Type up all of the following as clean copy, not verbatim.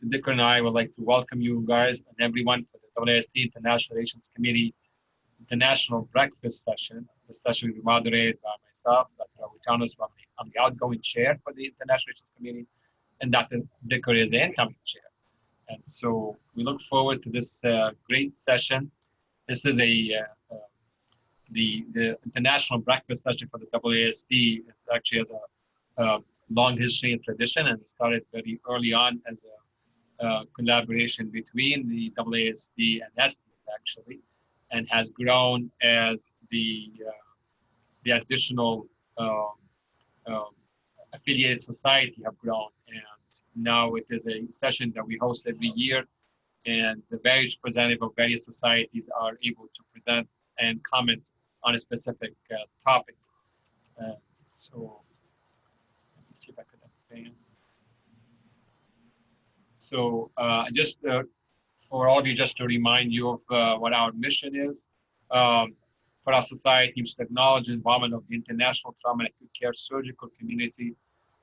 Dr. Dicker and I would like to welcome you guys and everyone for the AAST International Relations Committee International Breakfast Session. The session will be moderated by myself, Dr. Awutanos, I'm the outgoing chair for the International Relations Committee, and Dr. Dicker is the incoming chair. And so we look forward to this great session. This is the International Breakfast Session for the AAST. It actually has a long history and tradition, and it started very early on as a collaboration between the AAST and ST actually, and has grown as the additional affiliated society have grown. And now it is a session that we host every year, and the various representatives of various societies are able to present and comment on a specific topic. So let me see if I could advance. So just for all of you, just to remind you of what our mission is for our society, which is to acknowledge the involvement of the international trauma and acute care surgical community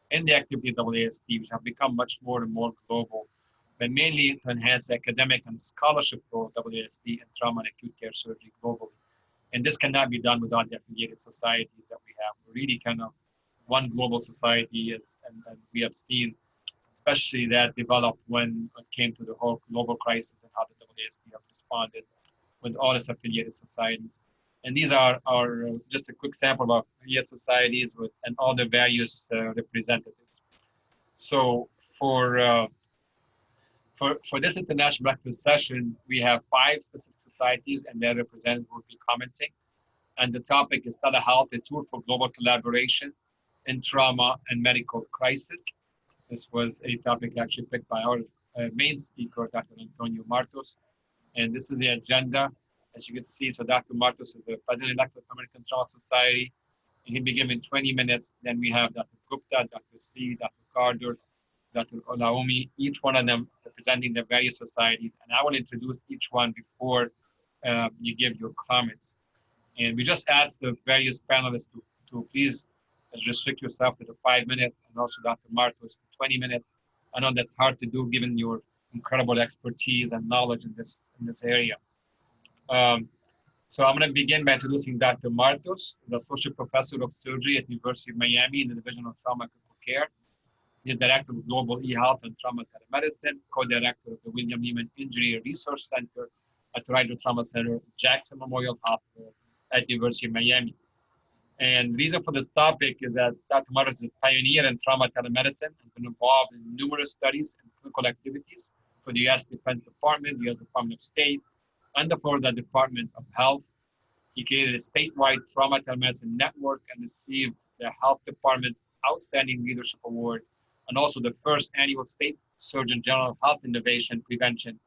in the activity of AAST, which have become much more and more global, but mainly to enhance the academic and scholarship role of AAST in trauma and acute care surgery globally. And this cannot be done without the affiliated societies that we have. We're really kind of one global society, and we have seen, especially that developed when it came to the whole global crisis and how the AAST have responded with all its affiliated societies. And these are just a quick sample of affiliated societies and all the various representatives. So for this international breakfast session, we have 5 specific societies and their representatives will be commenting. And the topic is telehealth, a tool for global collaboration in trauma and medical crisis. This was a topic actually picked by our main speaker, Dr. Antonio Martos. And this is the agenda. As you can see, so Dr. Martos is the President-elect of the American Trauma Society. And he'll be given 20 minutes. Then we have Dr. Gupta, Dr. C, Dr. Carter, Dr. Olaomi, each one of them representing the various societies. And I will introduce each one before you give your comments. And we just asked the various panelists to please restrict yourself to the 5 minutes, and also Dr. Martos to 20 minutes. I know that's hard to do given your incredible expertise and knowledge in this area. So I'm going to begin by introducing Dr. Martos, the Associate Professor of Surgery at the University of Miami in the Division of Trauma and Critical Care. He's Director of Global eHealth and Trauma Telemedicine, Co-Director of the William Neiman Injury Resource Center at the Ryder Trauma Center, Jackson Memorial Hospital at the University of Miami. And the reason for this topic is that Dr. Martos is a pioneer in trauma telemedicine, has been involved in numerous studies and clinical activities for the U.S. Defense Department, the U.S. Department of State, and the Florida Department of Health. He created a statewide trauma telemedicine network and received the Health Department's Outstanding Leadership Award, and also the first annual State Surgeon General Health Innovation, Prevention,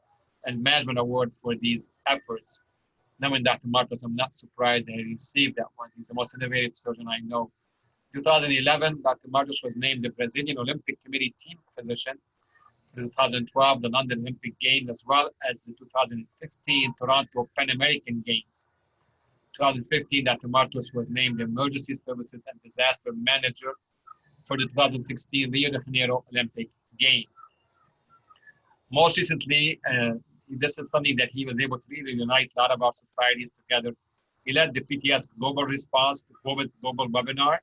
and Management Award for these efforts. Knowing Dr. Martos, I'm not surprised that he received that one. He's the most innovative surgeon I know. In 2011, Dr. Martos was named the Brazilian Olympic Committee team physician for 2012, the London Olympic Games, as well as the 2015 Toronto Pan American Games. 2015, Dr. Martos was named Emergency Services and Disaster Manager for the 2016 Rio de Janeiro Olympic Games. Most recently, this is something that he was able to really unite a lot of our societies together. He led the PTS Global Response to COVID Global Webinar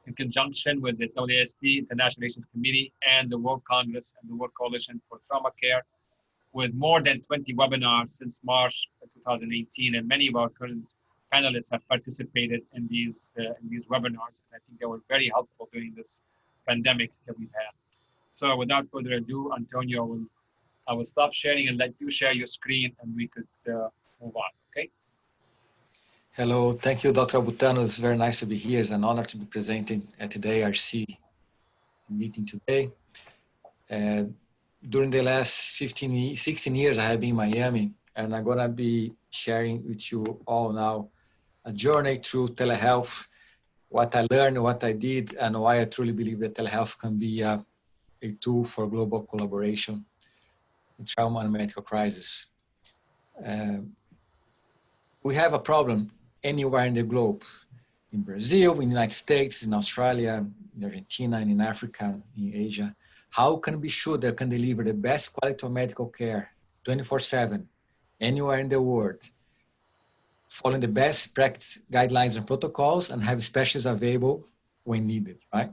in conjunction with the AAST International Relations Committee and the World Congress and the World Coalition for Trauma Care, with more than 20 webinars since March 2018, and many of our current panelists have participated in these webinars. And I think they were very helpful during this pandemic that we've had. So without further ado, Antonio, I will stop sharing and let you share your screen, and we could move on, okay? Hello, thank you, Dr. Awutanos. It's very nice to be here. It's an honor to be presenting at the AARC meeting today. During the last 16 years, I have been in Miami, and I'm gonna be sharing with you all now a journey through telehealth, what I learned, what I did, and why I truly believe that telehealth can be a tool for global collaboration in trauma and medical crisis. We have a problem anywhere in the globe, in Brazil, in the United States, in Australia, in Argentina, and in Africa, in Asia. how can be sure they can deliver the best quality of medical care 24/7, anywhere in the world, following the best practice guidelines and protocols, and have specialists available when needed, right?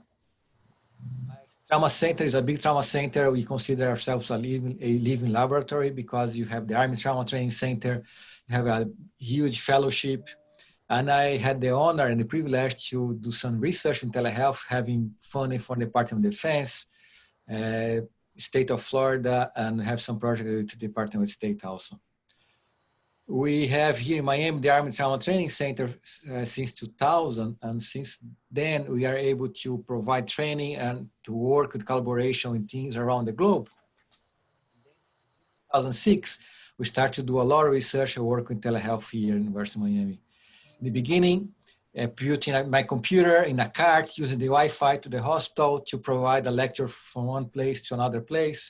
Trauma center is a big trauma center. We consider ourselves a living laboratory because you have the Army Trauma Training Center, you have a huge fellowship. And I had the honor and the privilege to do some research in telehealth, having funding from the Department of Defense, State of Florida, and have some project with the Department of State also. We have here in Miami the Army Trauma Training Center since 2000, and since then we are able to provide training and to work with collaboration with teams around the globe. In 2006, we started to do a lot of research and work with telehealth here in University of Miami. In the beginning, putting my computer in a cart, using the Wi-Fi to the hospital to provide a lecture from one place to another place.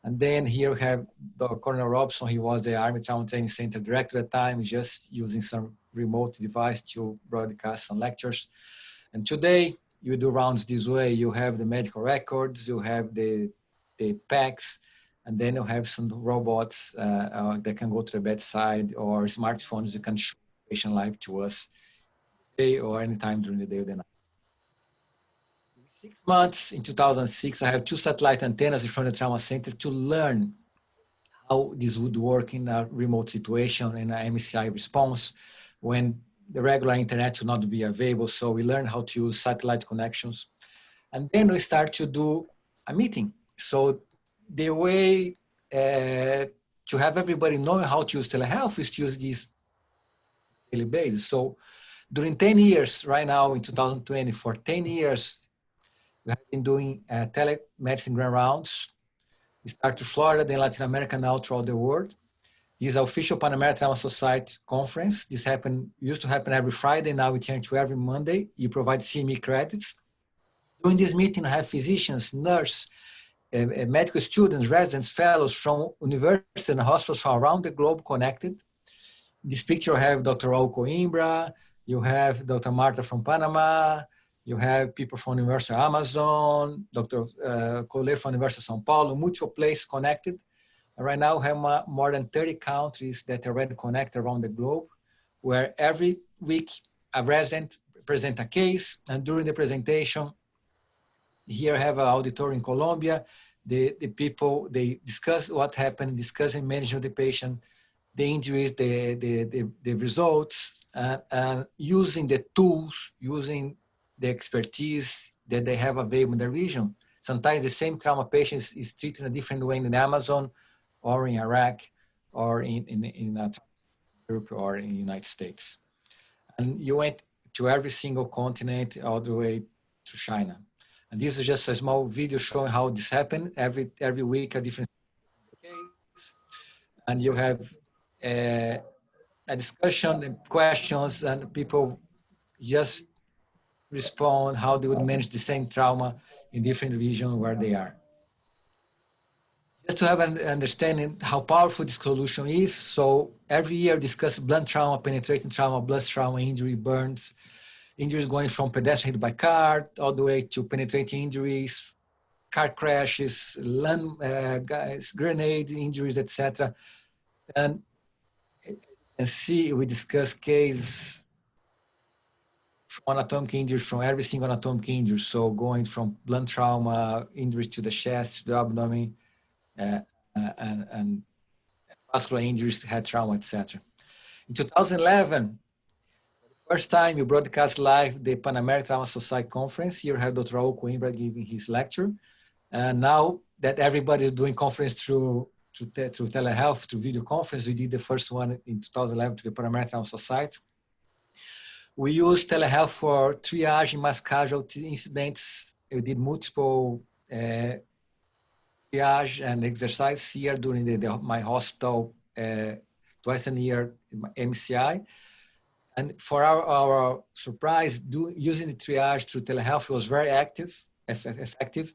And then here we have Dr. Colonel Robson. He was the Army Trauma Training Center director at the time, just using some remote device to broadcast some lectures. And today, you do rounds this way. You have the medical records, you have the PACs, and then you have some robots that can go to the bedside, or smartphones that can show the patient live to us or anytime during the day or the night. 6 months in 2006, I have 2 satellite antennas in front of the trauma center to learn how this would work in a remote situation, in an MCI response, when the regular internet would not be available. So we learned how to use satellite connections. And then we start to do a meeting. So the way to have everybody knowing how to use telehealth is to use this daily basis. So during 10 years, right now in 2020, for 10 years, we have been doing telemedicine grand rounds. We started to Florida, then Latin America, now throughout the world. This is the official Pan American Trauma Society conference. This used to happen every Friday. Now we change to every Monday. You provide CME credits. During this meeting, I have physicians, nurses, medical students, residents, fellows from universities and hospitals from around the globe connected. In this picture, I have Dr. Raul Coimbra. You have Dr. Marta from Panama. You have people from University of Amazon, Dr. Coller from University of São Paulo, multiple places connected. And right now we have more than 30 countries that are already connected around the globe, where every week a resident presents a case, and during the presentation, here I have an auditor in Colombia. The people, they discuss what happened, discussing management of the patient, the injuries, the results, and using the tools, using the expertise that they have available in the region. Sometimes the same trauma patient is treated in a different way in Amazon, or in Iraq, or in Europe, or in the United States. And you went to every single continent, all the way to China. And this is just a small video showing how this happened. Every week a different case. And you have a discussion and questions, and people just respond how they would manage the same trauma in different regions where they are. Just to have an understanding how powerful this solution is. So every year discuss blunt trauma, penetrating trauma, blast trauma, injury, burns, injuries going from pedestrian hit by car all the way to penetrating injuries, car crashes, grenade injuries, etc. And see, we discuss cases from anatomic injuries, from every single anatomic injury. So going from blunt trauma, injuries to the chest, to the abdomen, and vascular injuries, head trauma, etc. In 2011, for the first time you broadcast live the Pan American Trauma Society Conference. Here I have Dr. Raul Coimbra giving his lecture. And now that everybody is doing conference through telehealth, through video conference, we did the first one in 2011 to the Pan American Trauma Society. We use telehealth for triaging mass casualty incidents. We did multiple triage and exercise here during my hospital twice a year MCI. And for our surprise, using the triage through telehealth was very effective,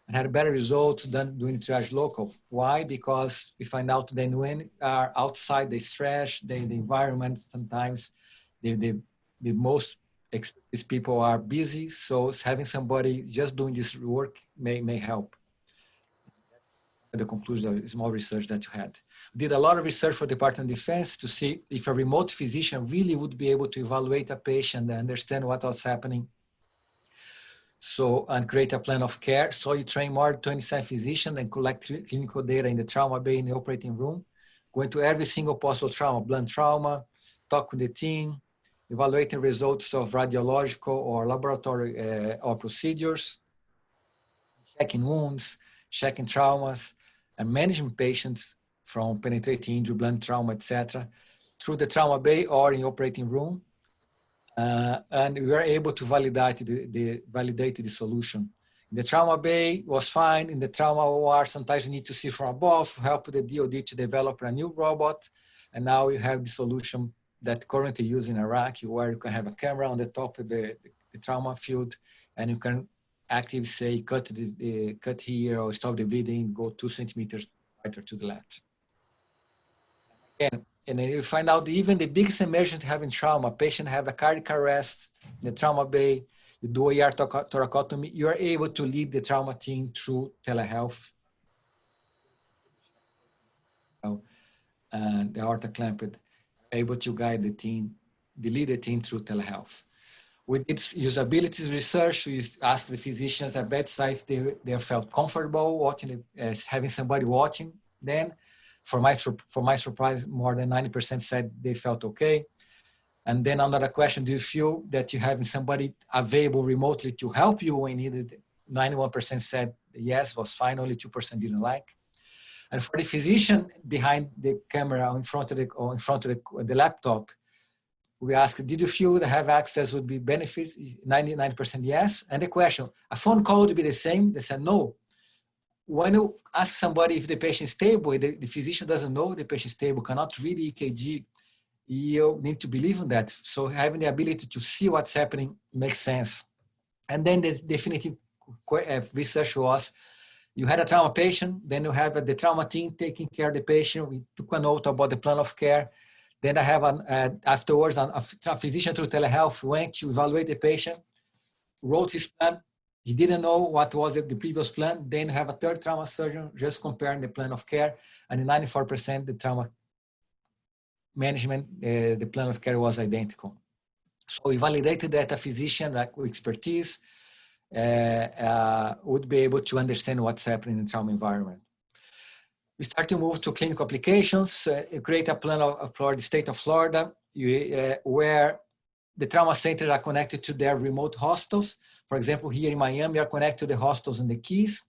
and had better results than doing the triage local. Why? Because we find out that when are outside the stress, the environment, sometimes the most experienced people are busy, so having somebody just doing this work may help. the conclusion of small research that you had. We did a lot of research for the Department of Defense to see if a remote physician really would be able to evaluate a patient and understand what was happening. So, and create a plan of care. So you train more than 27 physicians and collect clinical data in the trauma bay in the operating room, going to every single possible trauma, blunt trauma, talk with the team, evaluating results of radiological or laboratory or procedures, checking wounds, checking traumas, and managing patients from penetrating injury, blunt trauma, etc., through the trauma bay or in the operating room. And we were able to validate the solution. The trauma bay was fine. In the trauma OR, sometimes you need to see from above, help the DoD to develop a new robot. And now we have the solution that currently used in Iraq, where you can have a camera on the top of the trauma field, and you can actively say, cut here or stop the bleeding, go 2 centimeters right to the left. And then you find out even the biggest emergency having trauma, patient have a cardiac arrest in the trauma bay, you do AR thoracotomy, you are able to lead the trauma team through telehealth. And the aorta clamped, able to guide the team, lead the team through telehealth. We did usability research. We asked the physicians at bedside if they felt comfortable watching, having somebody watching them. For my surprise, more than 90% said they felt okay. And then another question, do you feel that you having somebody available remotely to help you when needed? 91% said yes, was fine, only 2% didn't like. And for the physician behind the camera in front of the laptop, we asked, did you feel that have access would be benefits? 99% yes. And the question, a phone call would be the same? They said no. When you ask somebody if the patient is stable, the physician doesn't know the patient is stable, cannot read the EKG, you need to believe in that. So having the ability to see what's happening makes sense. And then the definitive research was, you had a trauma patient, then you have the trauma team taking care of the patient. We took a note about the plan of care. Then I have afterwards a physician through telehealth went to evaluate the patient, wrote his plan. He didn't know what was the previous plan. Then have a third trauma surgeon just comparing the plan of care, and in 94% the trauma management, the plan of care was identical. So we validated that a physician with expertise would be able to understand what's happening in the trauma environment. We start to move to clinical applications, create a plan for the state of Florida, where the trauma centers are connected to their remote hospitals. For example, here in Miami, we are connected to the hospitals in the Keys.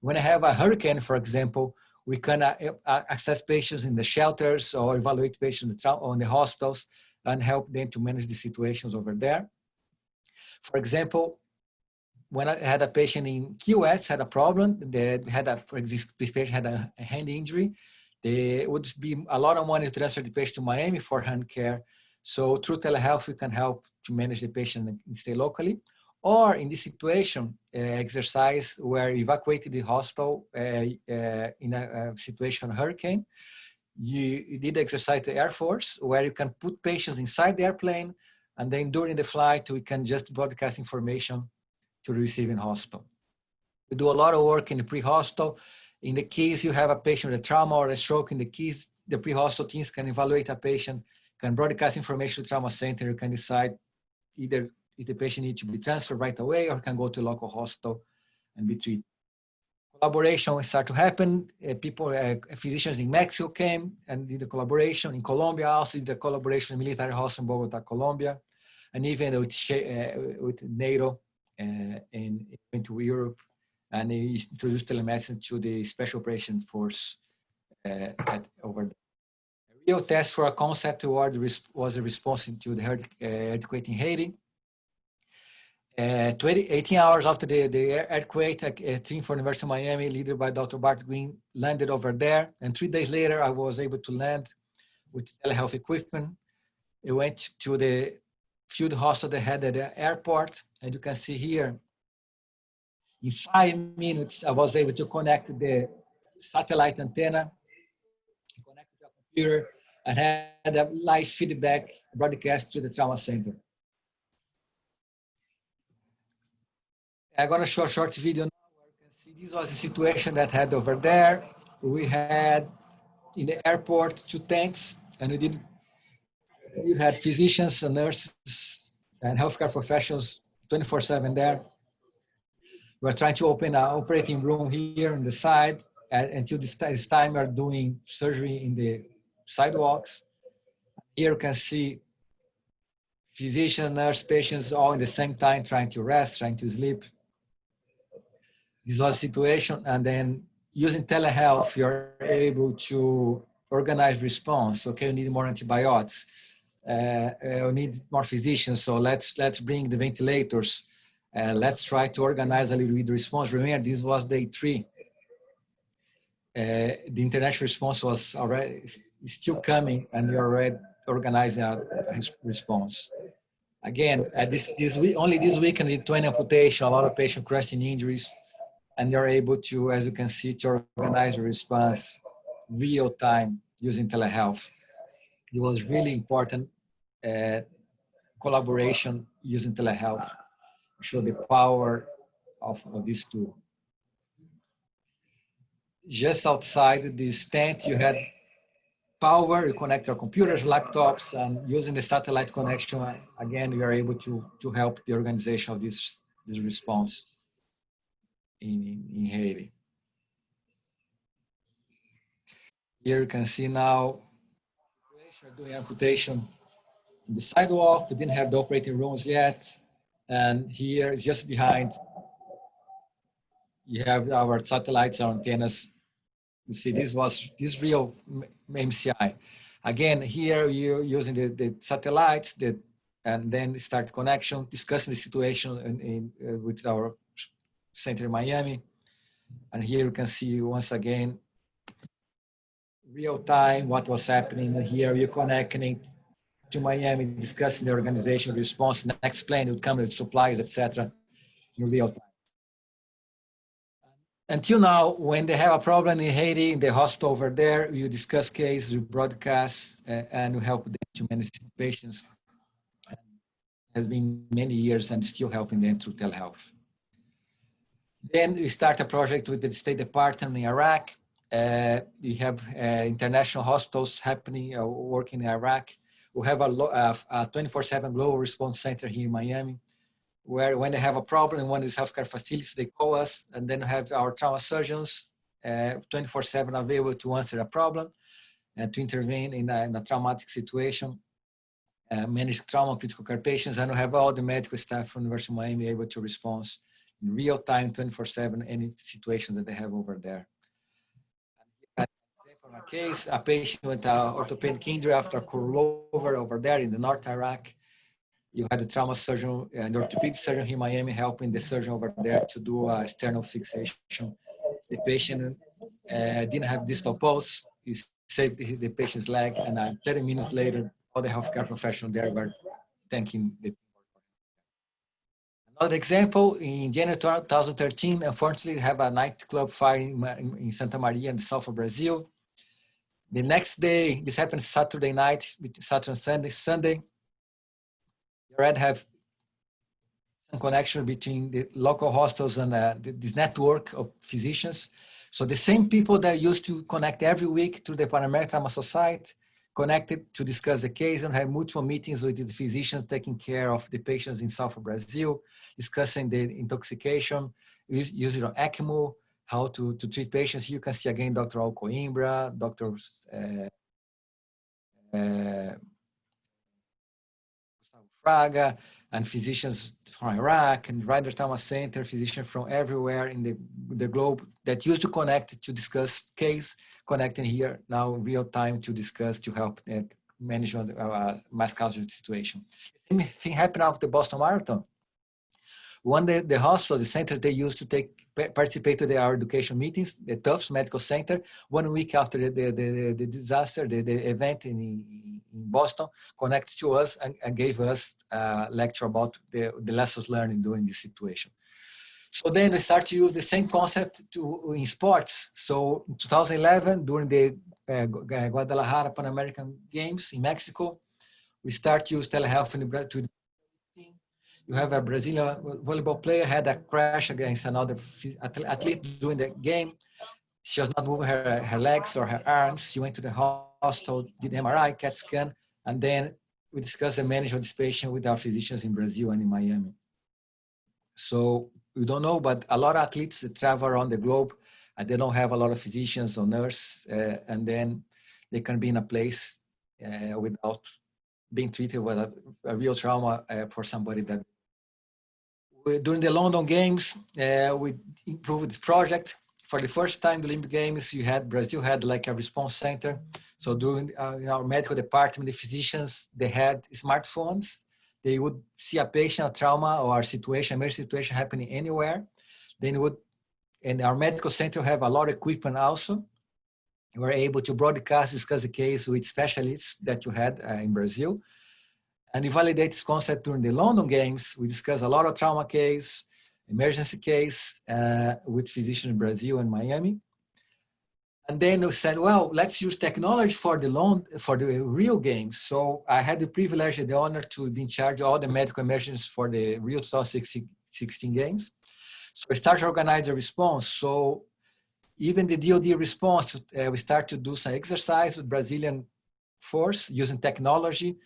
When I have a hurricane, for example, we can access patients in the shelters or evaluate patients on the hospitals and help them to manage the situations over there. For example, when I had a patient in Key West had a problem, this patient had a hand injury, there would be a lot of money to transfer the patient to Miami for hand care. So through telehealth, we can help to manage the patient and stay locally. Or in this situation, exercise where evacuated the hospital in a situation of hurricane, you did exercise to Air Force where you can put patients inside the airplane, and then during the flight, we can just broadcast information to the receiving hospital. We do a lot of work in the pre-hospital. In the case you have a patient with a trauma or a stroke, in the case the pre-hospital teams can evaluate a patient, can broadcast information to trauma center. You can decide either if the patient needs to be transferred right away or can go to local hospital and be treated. Collaboration started to happen. Physicians in Mexico came and did the collaboration. In Colombia also did the collaboration in military hospital in Bogota, Colombia, and even with NATO and into Europe, and he introduced telemedicine to the Special Operations Force over there. A real test for a concept award was a response to the earthquake in Haiti. 18 hours after the earthquake, a team from the University of Miami, led by Dr. Bart Green, landed over there. And 3 days later, I was able to land with telehealth equipment. I went to the field hospital they had at the airport. And you can see here, in 5 minutes, I was able to connect the satellite antenna, connect to a computer, and had a live feedback broadcast to the trauma center. I'm going to show a short video now where you can see this was the situation that I had over there. we had in the airport 2 tents, and we had physicians and nurses and healthcare professionals 24/7 there. We're trying to open an operating room here on the side. Until this time, we're doing surgery in the sidewalks. Here you can see physician, nurse, patients all in the same time, trying to rest, trying to sleep. This was a situation. And then using telehealth, you're able to organize response. Okay, we need more antibiotics. We need more physicians. So let's bring the ventilators. Let's try to organize a little bit the response. Remember, this was day 3. The international response was already still coming, and we already organizing a response. Again, this week, only this week, and with 20 amputation, a lot of patient crushing injuries, and you're able to, as you can see, to organize a response real time using telehealth. It was really important collaboration using telehealth. Show the power of this tool. Just outside this tent, you had power, you connect your computers, laptops, and using the satellite connection, again, we are able to help the organization of this response in Haiti. Here you can see now, we're doing amputation in the sidewalk. We didn't have the operating rooms yet. And here, just behind, you have our satellites, our antennas. You see, this real MCI. Again, here you're using the satellites and then start connection, discussing the situation with our center in Miami. And here you can see once again, real time, what was happening. And here you're connecting to Miami, discussing the organization response, next plane would come with supplies, etc. in real time. Until now, when they have a problem in Haiti, in the hospital over there, you discuss case, you broadcast, and you help them to manage patients. It has been many years and still helping them through telehealth. Then we start a project with the State Department in Iraq. We have international hospitals happening, working in Iraq. We have a 24/7 global response center here in Miami, where when they have a problem in one of these healthcare facilities, they call us, and then have our trauma surgeons 24/7 available to answer a problem and to intervene in a traumatic situation, manage trauma critical care patients, and we have all the medical staff from the University of Miami able to respond in real time, 24/7, any situation that they have over there. For a case, a patient with orthopedic injury after a rollover over there in the North Iraq. You had a trauma surgeon and orthopedic surgeon here in Miami helping the surgeon over there to do a sternal fixation. The patient didn't have distal pulse. You saved the patient's leg, and 30 minutes later, all the healthcare professionals there were thanking the. Another example, in January 2013, unfortunately, we have a nightclub fire in Santa Maria in the south of Brazil. The next day, this happened Saturday night, Saturday and Sunday. You already have some connection between the local hospitals and this network of physicians. So the same people that used to connect every week to the Pan-American Trauma Society connected to discuss the case and have multiple meetings with the physicians taking care of the patients in south of Brazil, discussing the intoxication, using ECMO, how to treat patients. You can see again Dr. Alcoimbra, Dr. Fraga, and physicians from Iraq, and Ryder Trauma Center, physicians from everywhere in the globe that used to connect to discuss case, connecting here now real time to discuss, to help manage mass casualty situation. The same thing happened after the Boston Marathon. One day, the hospital, the center they used to participate in our education meetings, the Tufts Medical Center, 1 week after the disaster, the event in Boston, connected to us and gave us a lecture about the lessons learned during this situation. So then we start to use the same concept in sports. So in 2011, during the Guadalajara Pan American Games in Mexico, we start to use telehealth to. You have a Brazilian volleyball player had a crash against another athlete during the game. She was not moving her legs or her arms. She went to the hospital, did MRI, CAT scan, and then we discussed the management of this patient with our physicians in Brazil and in Miami. So we don't know, but a lot of athletes that travel around the globe and they don't have a lot of physicians or nurse, and then they can be in a place without being treated with a real trauma for somebody that. During the London Games, we improved this project. For the first time, the Olympic Games, Brazil had like a response center. So during in our medical department, the physicians, they had smartphones. They would see a patient, a trauma or a situation, emergency situation happening anywhere. Then and our medical center have a lot of equipment also. We were able to broadcast, discuss the case with specialists that you had in Brazil. And we validate this concept during the London Games. We discussed a lot of trauma case, emergency case with physicians in Brazil and Miami. And then we said, well, let's use technology for the real games. So I had the privilege and the honor to be in charge of all the medical emergencies for the Rio 2016 Games. So we started to organize a response. So even the DoD response, we started to do some exercise with Brazilian force using technology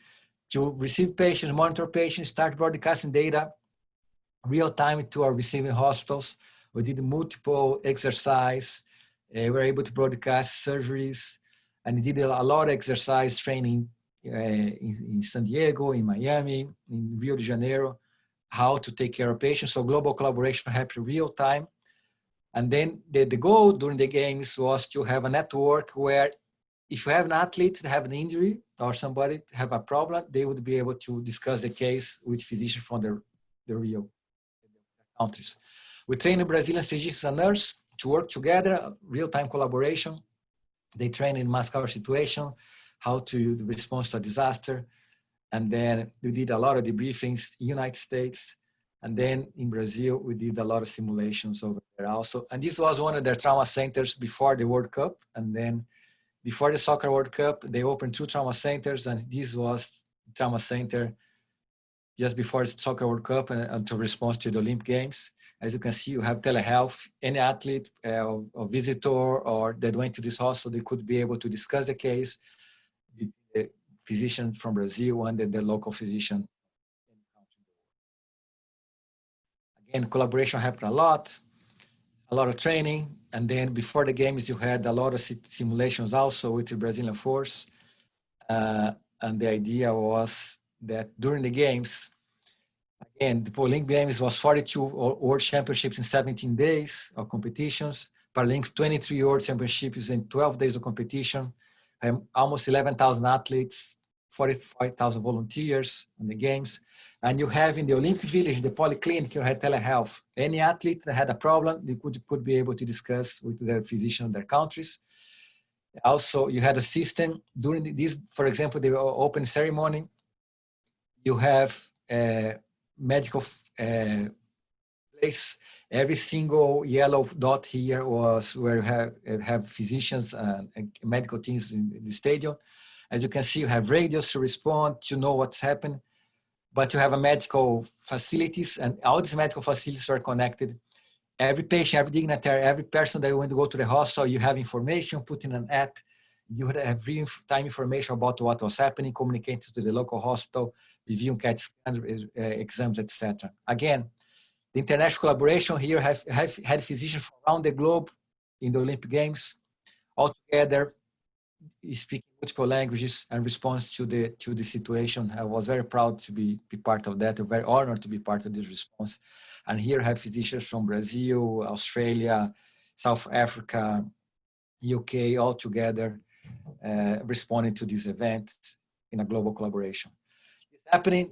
to receive patients, monitor patients, start broadcasting data real time to our receiving hospitals. We did multiple exercise. We were able to broadcast surgeries, and we did a lot of exercise training in San Diego, in Miami, in Rio de Janeiro, how to take care of patients. So global collaboration happened real time. And then the goal during the games was to have a network where if you have an athlete that have an injury or somebody have a problem, they would be able to discuss the case with physicians from the real countries. We train Brazilian physicians and nurses to work together, real-time collaboration. They train in mass cover situation, how to respond to a disaster. And then we did a lot of debriefings in the United States. And then in Brazil, we did a lot of simulations over there also. And this was one of their trauma centers before the World Cup. And then before the Soccer World Cup, they opened 2 trauma centers. And this was trauma center just before the Soccer World Cup and to respond to the Olympic Games. As you can see, you have telehealth. Any athlete or visitor or that went to this hospital, they could be able to discuss the case with the physician from Brazil and the local physician. Again, collaboration happened a lot of training. And then before the games, you had a lot of simulations also with the Brazilian force. And the idea was that during the games, again, the Olympic Games was 42 World Championships in 17 days of competitions. Paralympics, 23 World Championships in 12 days of competition. Almost 11,000 athletes, 45,000 volunteers in the games. And you have in the Olympic Village, the polyclinic, you had telehealth. Any athlete that had a problem, they could be able to discuss with their physician in their countries. Also, you had a system during this, for example, the open ceremony. You have medical place. Every single yellow dot here was where you have physicians and medical teams in the stadium. As you can see, you have radios to respond, to know what's happened, but you have a medical facilities, and all these medical facilities are connected. Every patient, every dignitary, every person that want to go to the hospital, you have information put in an app. You have real-time information about what was happening, communicating to the local hospital, reviewing CAT scans, exams, etc. Again, the international collaboration here have had physicians from around the globe in the Olympic Games, all together, speaking multiple languages and response to the situation. I was very proud to be part of that. I'm very honored to be part of this response. And here I have physicians from Brazil, Australia, South Africa, UK, all together responding to this event in a global collaboration. It's happening.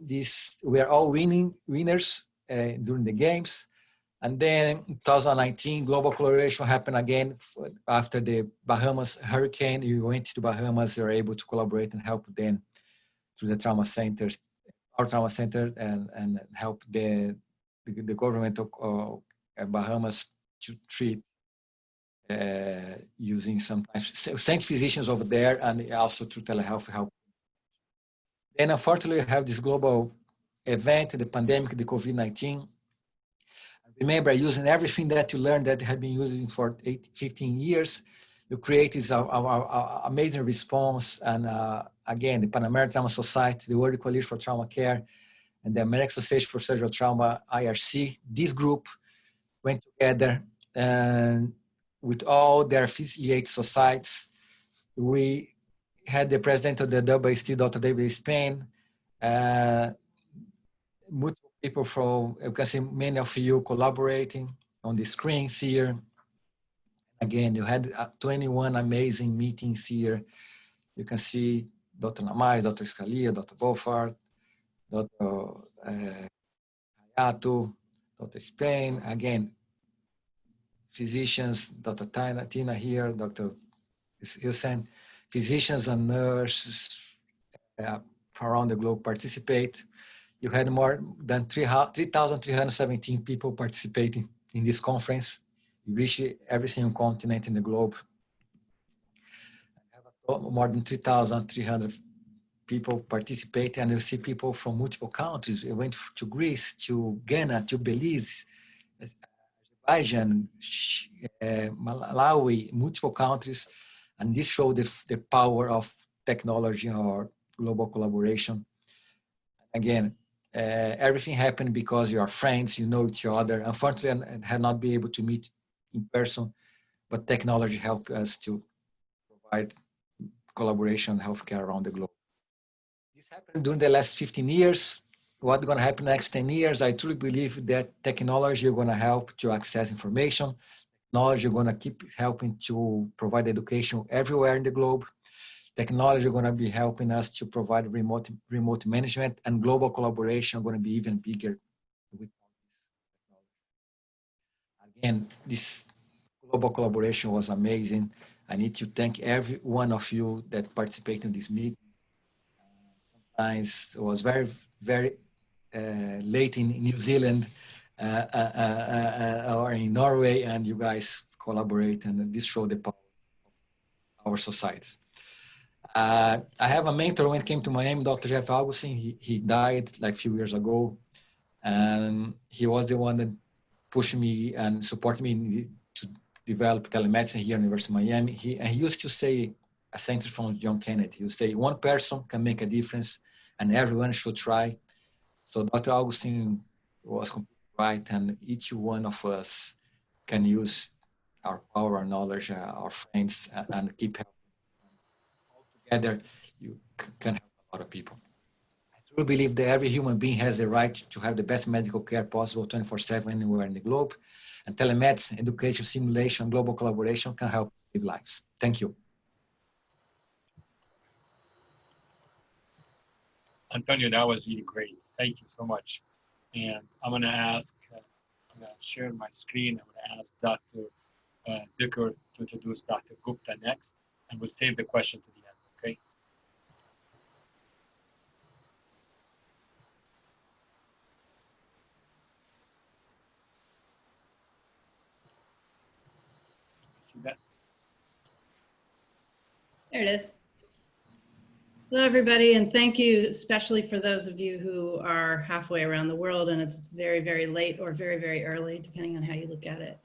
We are all winners during the games. And then in 2019, global collaboration happened again after the Bahamas hurricane. You went to the Bahamas, you were able to collaborate and help them through the trauma centers, our trauma center, and help the government of Bahamas to treat using sometimes sent physicians over there and also through telehealth help. Then unfortunately, we have this global event, the pandemic, the COVID-19. Remember, using everything that you learned that you have been using for 15 years, you create this amazing response. And again, the Pan American Trauma Society, the World Coalition for Trauma Care, and the American Association for Surgical Trauma, IRC, this group went together and with all their affiliate societies. We had the president of the AAST, Dr. David Spain, multiple people from, you can see many of you collaborating on the screens here. Again, you had 21 amazing meetings here. You can see Dr. Namais, Dr. Scalia, Dr. Beaufort, Dr. Hayato, Dr. Spain. Again, physicians, Dr. Tina here, Dr. Hussein, physicians and nurses around the globe participate. You had more than 3,317 people participating in this conference. You reached every single continent in the globe. More than 3,300 people participate, and you see people from multiple countries. We went to Greece, to Ghana, to Belize, Azerbaijan, Malawi, multiple countries, and this showed the power of technology or global collaboration. Again, everything happened because you are friends, you know each other. Unfortunately, I had not been able to meet in person, but technology helped us to provide collaboration in healthcare around the globe. This happened during the last 15 years. What's going to happen next 10 years? I truly believe that technology is going to help to access information. Technology is going to keep helping to provide education everywhere in the globe. Technology is going to be helping us to provide remote management, and global collaboration is going to be even bigger with this technology. Again, this global collaboration was amazing. I need to thank every one of you that participated in this meeting. Sometimes it was very, very late in New Zealand or in Norway, and you guys collaborate, and this showed the power of our societies. I have a mentor when it came to Miami, Dr. Jeff Augustine. He died like a few years ago, and he was the one that pushed me and supported me to develop telemedicine here at University of Miami. He used to say a sentence from John Kennedy. He would say, one person can make a difference and everyone should try. So Dr. Augustine was completely right, and each one of us can use our power, our knowledge, our friends, and keep helping. All together, you can help a lot of people. I truly believe that every human being has the right to have the best medical care possible 24/7 anywhere in the globe. And telemedicine, education, simulation, global collaboration can help save lives. Thank you. Antonio, that was really great. Thank you so much. And I'm going to ask, I'm going to share my screen. I'm going to ask Dr. Dicker to introduce Dr. Gupta next, and we'll save the question to the end, okay? See that? There it is. Hello, everybody, and thank you especially for those of you who are halfway around the world and it's very, very late or very, very early, depending on how you look at it.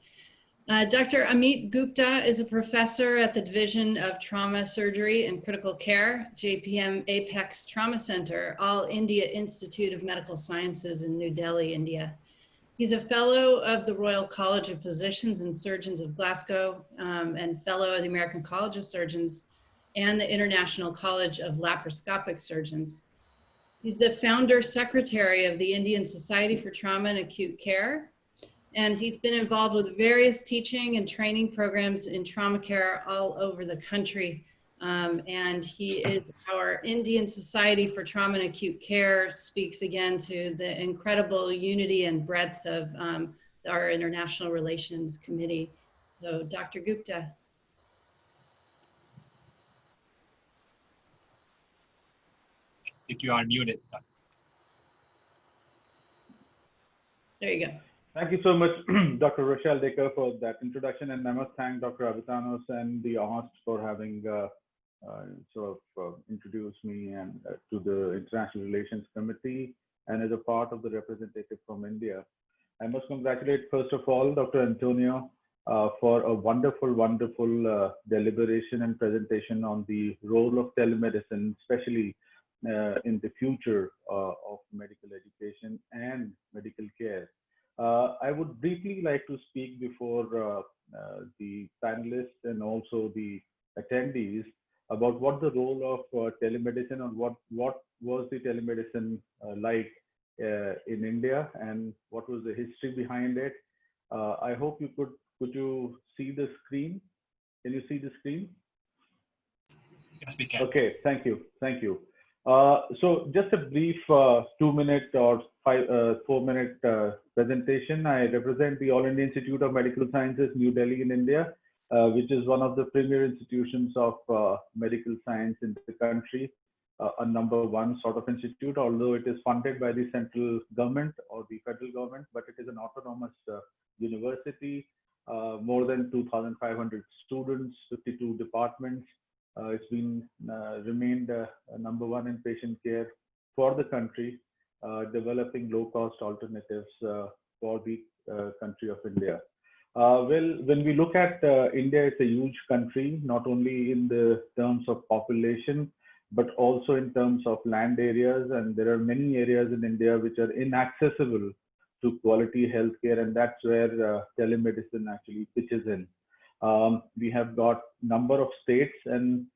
Dr. Amit Gupta is a professor at the Division of Trauma Surgery and Critical Care, JPM Apex Trauma Center, All India Institute of Medical Sciences in New Delhi, India. He's a fellow of the Royal College of Physicians and Surgeons of Glasgow and fellow of the American College of Surgeons and the International College of Laparoscopic Surgeons. He's the founder secretary of the Indian Society for Trauma and Acute Care, and he's been involved with various teaching and training programs in trauma care all over the country. And he is our Indian Society for Trauma and Acute Care, speaks again to the incredible unity and breadth of our International Relations Committee. So Dr. Gupta. I think you are muted. There you go. Thank you so much, Dr. Rochelle Decker, for that introduction, and I must thank Dr. Avitanos and the AAST for having introduced me and to the International Relations Committee, and as a part of the representative from India. I must congratulate, first of all, Dr. Antonio for a wonderful, wonderful deliberation and presentation on the role of telemedicine, especially in the future of medical education and medical care. I would briefly like to speak before the panelists and also the attendees about what the role of telemedicine and what was the telemedicine like in India and what was the history behind it. I hope you could you see the screen? Can you see the screen? Yes, we can. Okay, thank you. So just a brief 2-minute or 4-minute presentation. I represent the All India Institute of Medical Sciences, New Delhi in India, which is one of the premier institutions of medical science in the country, a #1 sort of institute, although it is funded by the central government or the federal government, but it is an autonomous university, more than 2,500 students, 52 departments. It's been remained #1 in patient care for the country, developing low-cost alternatives for the country of India. Well, when we look at India, it's a huge country, not only in the terms of population, but also in terms of land areas. And there are many areas in India which are inaccessible to quality healthcare, and that's where telemedicine actually pitches in. We have got number of states, and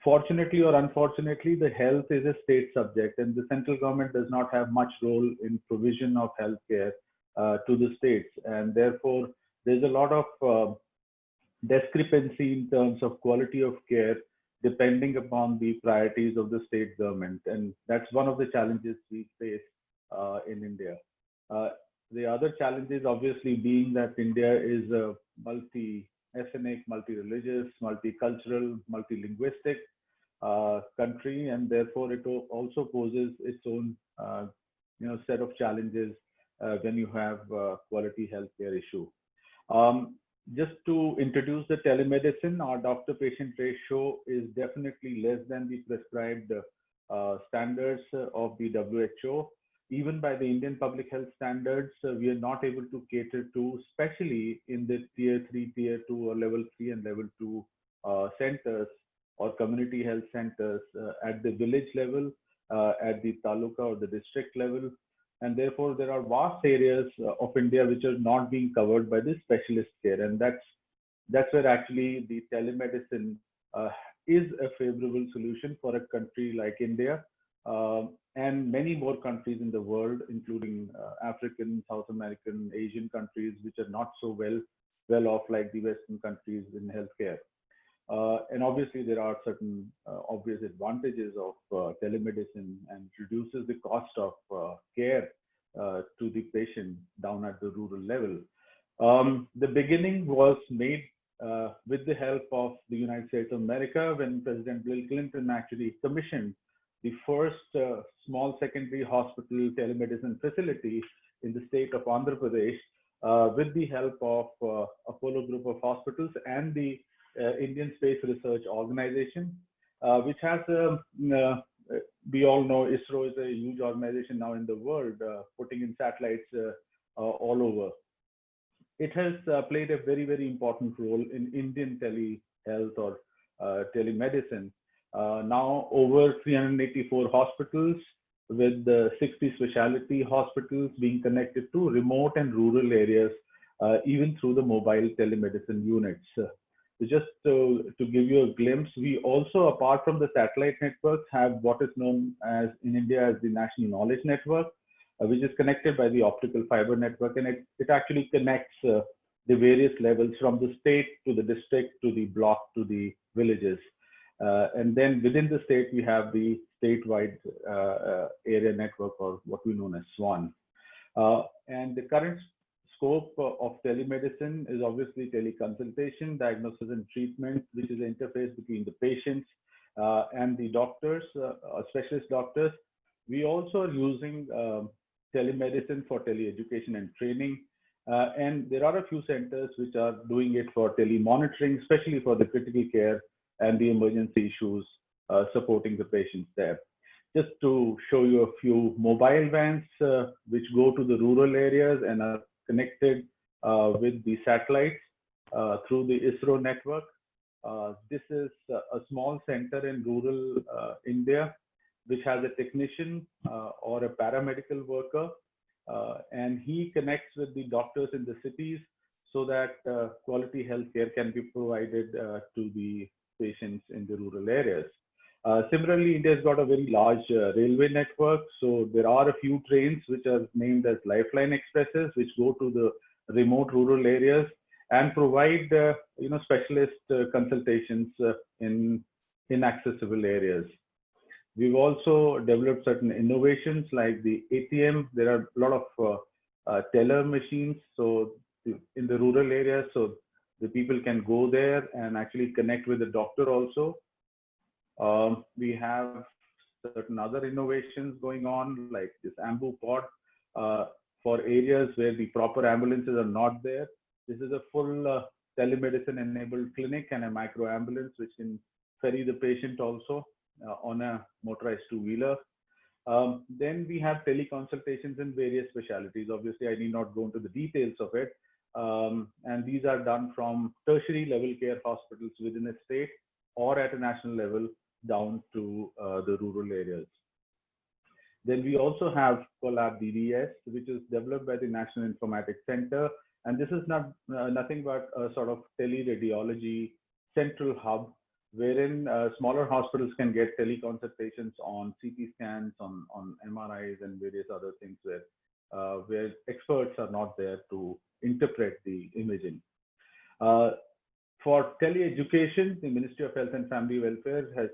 fortunately or unfortunately, the health is a state subject, and the central government does not have much role in provision of healthcare to the states, and therefore there's a lot of discrepancy in terms of quality of care depending upon the priorities of the state government, and that's one of the challenges we face in India. The other challenges, obviously, being that India is a multi-ethnic, multi-religious, multicultural, multilinguistic country, and therefore it also poses its own set of challenges when you have quality healthcare issue. Just to introduce the telemedicine, our doctor-patient ratio is definitely less than the prescribed standards of the WHO. Even by the Indian public health standards, we are not able to cater to, especially in the tier 3, tier 2, or level 3 and level 2 centers or community health centers at the village level, at the taluka or the district level. And therefore, there are vast areas of India which are not being covered by the specialist care. And that's where actually the telemedicine is a favorable solution for a country like India. And many more countries in the world, including African, South American, Asian countries, which are not so well off like the Western countries in healthcare. And obviously, there are certain obvious advantages of telemedicine, and reduces the cost of care to the patient down at the rural level. The beginning was made with the help of the United States of America, when President Bill Clinton actually commissioned the first small secondary hospital telemedicine facility in the state of Andhra Pradesh, with the help of Apollo Group of Hospitals and the Indian Space Research Organization, which has, we all know ISRO is a huge organization now in the world, putting in satellites all over. It has played a very, very important role in Indian telehealth or telemedicine. Now over 384 hospitals with 60 specialty hospitals being connected to remote and rural areas, even through the mobile telemedicine units. Just to give you a glimpse, we also, apart from the satellite networks, have what is known as in India as the National Knowledge Network, which is connected by the optical fiber network, and it actually connects the various levels from the state to the district to the block to the villages. And then within the state, we have the statewide area network, or what we know as SWAN. And the current scope of telemedicine is obviously teleconsultation, diagnosis and treatment, which is the interface between the patients and the doctors, specialist doctors. We also are using telemedicine for teleeducation and training. And there are a few centers which are doing it for telemonitoring, especially for the critical care and the emergency issues, supporting the patients there. Just to show you a few mobile vans which go to the rural areas and are connected with the satellites through the ISRO network. This is a small center in rural India, which has a technician or a paramedical worker, and he connects with the doctors in the cities so that quality healthcare can be provided to the patients in the rural areas. Similarly, India's got a very large railway network. So there are a few trains which are named as Lifeline Expresses, which go to the remote rural areas and provide specialist consultations in inaccessible areas. We've also developed certain innovations like the ATM. There are a lot of teller machines. So in the rural areas, so the people can go there and actually connect with the doctor also. We have certain other innovations going on, like this Ambu Pod for areas where the proper ambulances are not there. This is a full telemedicine-enabled clinic and a micro ambulance which can ferry the patient also on a motorized two-wheeler. Then we have teleconsultations in various specialties. Obviously, I need not go into the details of it. And these are done from tertiary level care hospitals within a state or at a national level down to the rural areas. Then we also have Collab DDS, which is developed by the National Informatics Center. And this is nothing but a sort of teleradiology central hub wherein smaller hospitals can get teleconsultations on CT scans, on MRIs and various other things where experts are not there to interpret the imaging. For teleeducation, the Ministry of Health and Family Welfare has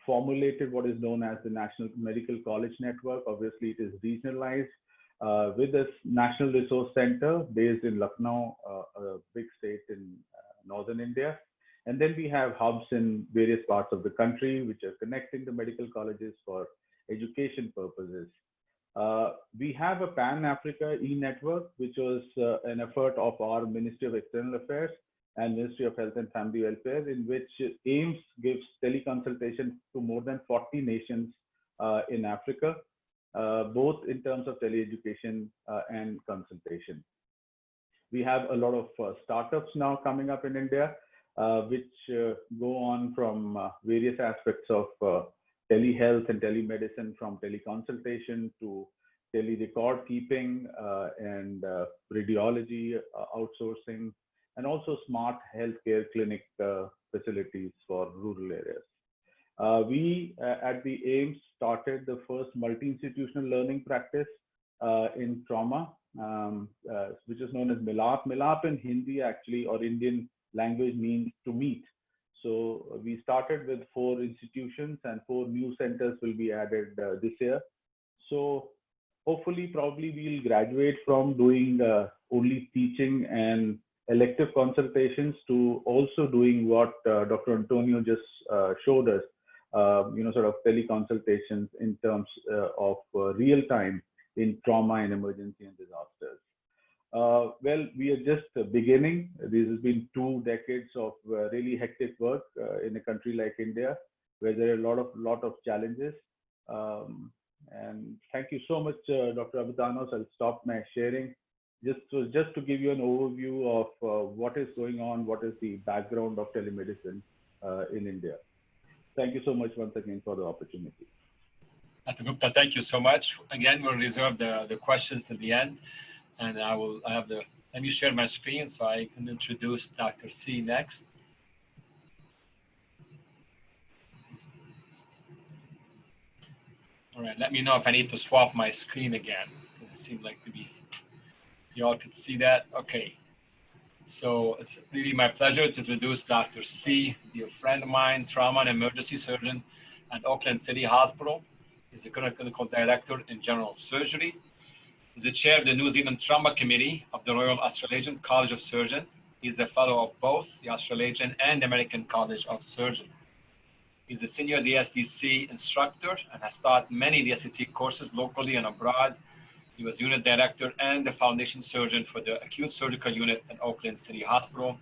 formulated what is known as the National Medical College Network. Obviously, it is regionalized with this National Resource Center based in Lucknow, a big state in northern India. And then we have hubs in various parts of the country which are connecting the medical colleges for education purposes. We have a Pan-Africa e-network, which was an effort of our Ministry of External Affairs and Ministry of Health and Family Welfare, in which AIMS gives teleconsultation to more than 40 nations in Africa, both in terms of teleeducation and consultation. We have a lot of startups now coming up in India, which go on from various aspects of telehealth and telemedicine, from teleconsultation to telerecord keeping and radiology outsourcing, and also smart healthcare clinic facilities for rural areas. We at the AIMS started the first multi-institutional learning practice in trauma, which is known as MILAP. MILAP in Hindi actually, or Indian language, means to meet. So we started with 4 institutions and 4 new centers will be added this year. So hopefully, probably we'll graduate from doing only teaching and elective consultations to also doing what Dr. Antonio just showed us, sort of teleconsultations in terms of real time in trauma and emergency and disasters. Well, we are just beginning. This has been 2 decades of really hectic work in a country like India, where there are a lot of challenges. And thank you so much, Dr. Abadanos. I'll stop my sharing. Just to give you an overview of what is going on, what is the background of telemedicine in India. Thank you so much once again for the opportunity. Dr. Gupta, thank you so much. Again, we'll reserve the questions to the end. And let me share my screen so I can introduce Dr. C next. All right, let me know if I need to swap my screen again. It seemed like maybe you all could see that. Okay, so it's really my pleasure to introduce Dr. C, a dear friend of mine, trauma and emergency surgeon at Auckland City Hospital. He's the clinical director in general surgery. He's the chair of the New Zealand Trauma Committee of the Royal Australasian College of Surgeons. He's a fellow of both the Australasian and American College of Surgeons. He's a senior DSTC instructor and has taught many DSTC courses locally and abroad. He was unit director and the foundation surgeon for the acute surgical unit at Auckland City Hospital.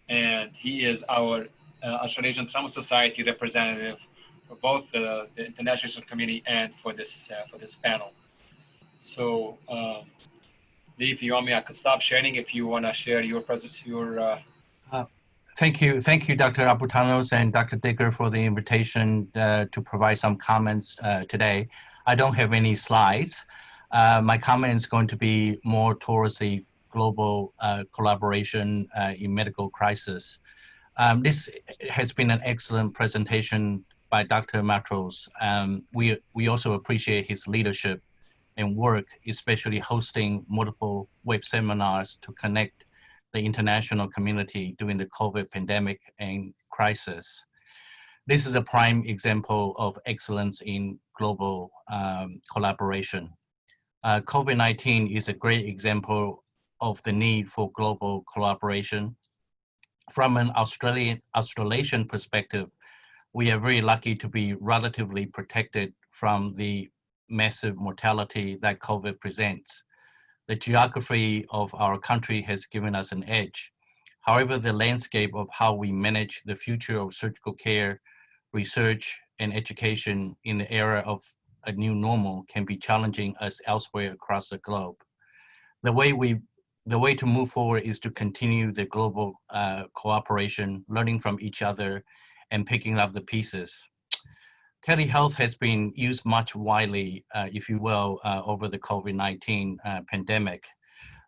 And he is our Australasian Trauma Society representative for both the International Committee and for this panel. So Lee, if you want me, I could stop sharing if you want to share your Thank you, Dr. Abutanos and Dr. Dicker for the invitation to provide some comments today. I don't have any slides. My comment is going to be more towards the global collaboration in medical crisis. This has been an excellent presentation by Dr. Matros. We also appreciate his leadership and work, especially hosting multiple web seminars to connect the international community during the COVID pandemic and crisis. This is a prime example of excellence in global collaboration. COVID-19 is a great example of the need for global collaboration. From an Australasian perspective, we are very lucky to be relatively protected from the massive mortality that COVID presents. The geography of our country has given us an edge. However, the landscape of how we manage the future of surgical care, research, and education in the era of a new normal can be challenging us elsewhere across the globe. The way to move forward is to continue the global cooperation, learning from each other, and picking up the pieces. Telehealth has been used much widely, if you will, over the COVID-19 pandemic.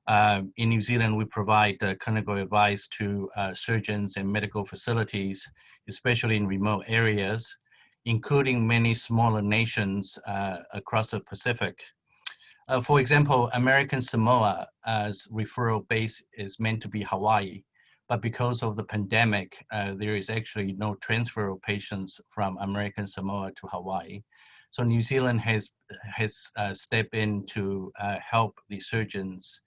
In New Zealand, we provide clinical advice to surgeons and medical facilities, especially in remote areas, including many smaller nations across the Pacific. For example, American Samoa's referral base is meant to be Hawaii, but because of the pandemic, there is actually no transfer of patients from American Samoa to Hawaii. So New Zealand has stepped in to help the surgeons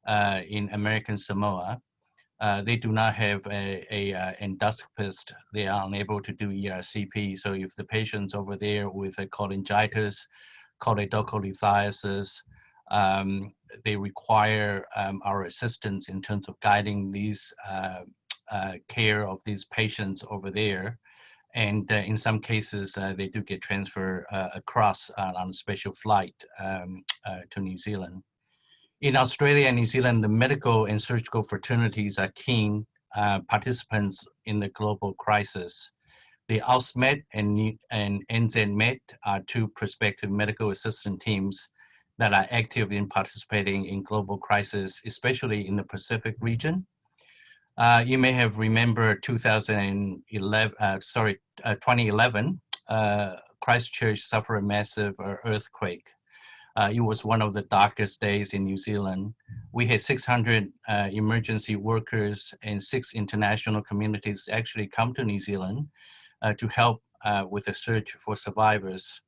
in American Samoa. They do not have a endoscopist. They are unable to do ERCP. So if the patient's over there with a cholangitis, choledocholithiasis, they require our assistance in terms of guiding these care of these patients over there. And in some cases, they do get transferred across on a special flight to New Zealand. In Australia and New Zealand, the medical and surgical fraternities are keen participants in the global crisis. The AAST-MED and NZ-MED are two prospective medical assistant teams that are active in participating in global crisis, especially in the Pacific region. You may have remembered 2011, Christchurch suffered a massive earthquake. It was one of the darkest days in New Zealand. We had 600 emergency workers and 6 international communities actually come to New Zealand to help with the search for survivors.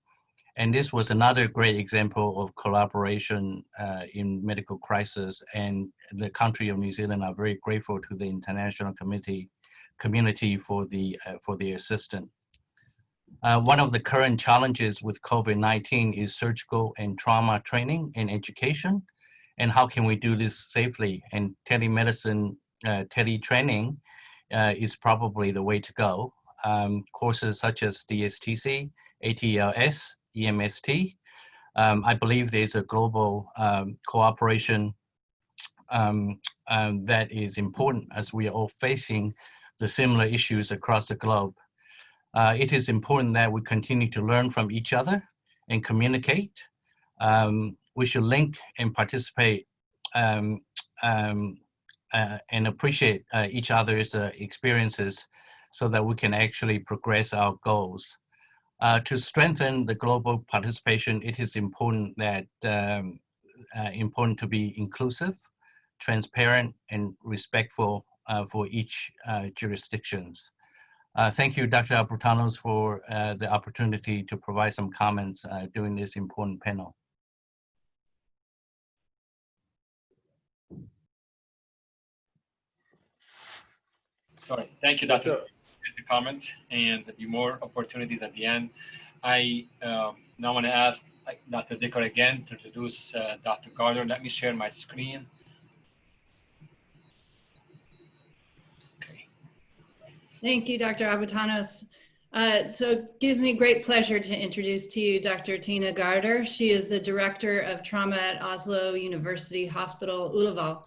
And this was another great example of collaboration in medical crisis, and the country of New Zealand are very grateful to the international community for the assistance. One of the current challenges with COVID-19 is surgical and trauma training and education, and how can we do this safely? And telemedicine, tele-training is probably the way to go. Courses such as DSTC, ATLS, EMST. I believe there's a global cooperation that is important as we are all facing the similar issues across the globe. It is important that we continue to learn from each other and communicate. We should link and participate and appreciate each other's experiences so that we can actually progress our goals. To strengthen the global participation, it is important that important to be inclusive, transparent, and respectful for each jurisdictions. Thank you, Dr. Abutanos, for the opportunity to provide some comments during this important panel. Sorry, thank you, Dr. The comment, and there'll be more opportunities at the end. I now want to ask Dr. Dicker again to introduce Dr. Gardner. Let me share my screen. Thank you, Dr. Abutanos. So it gives me great pleasure to introduce to you Dr. Tina Garder. She is the Director of Trauma at Oslo University Hospital Ullevål,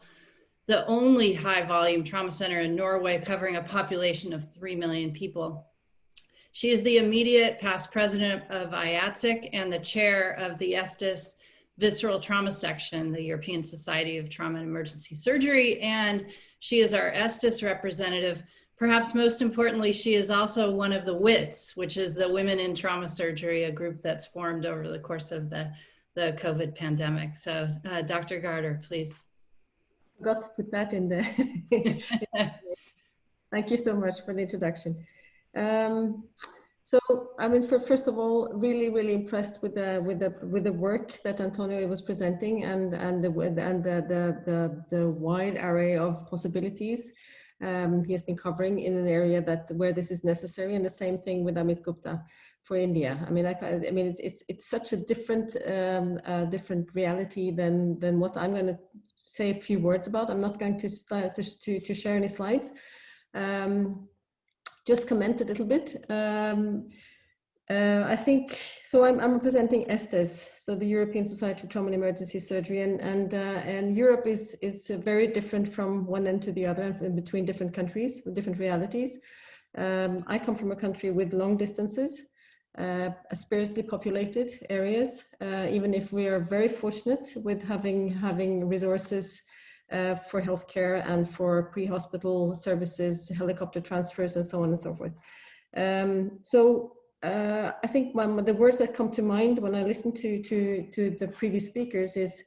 the only high-volume trauma center in Norway covering a population of 3 million people. She is the immediate past president of IATSIC and the chair of the Estes Visceral Trauma Section, the European Society of Trauma and Emergency Surgery, and she is our Estes representative. Perhaps most importantly, she is also one of the WITS, which is the Women in Trauma Surgery, a group that's formed over the course of the COVID pandemic. So Dr. Garder, please. Forgot to put that in there. Thank you so much for the introduction. So, I mean, first of all, really impressed with the work that Antonio was presenting and the wide array of possibilities he has been covering in an area where this is necessary, and the same thing with Amit Gupta for India. I mean, it's such a different reality than what I'm going to say a few words about. I'm not going to start to share any slides. Just comment a little bit. I think, so I'm representing Estes, so the European Society for Trauma and Emergency Surgery, and Europe is very different from one end to the other, and between different countries with different realities. I come from a country with long distances, sparsely populated areas, even if we are very fortunate with having resources for healthcare and for pre-hospital services, helicopter transfers, and so on and so forth. I think the words that come to mind when I listen to the previous speakers is,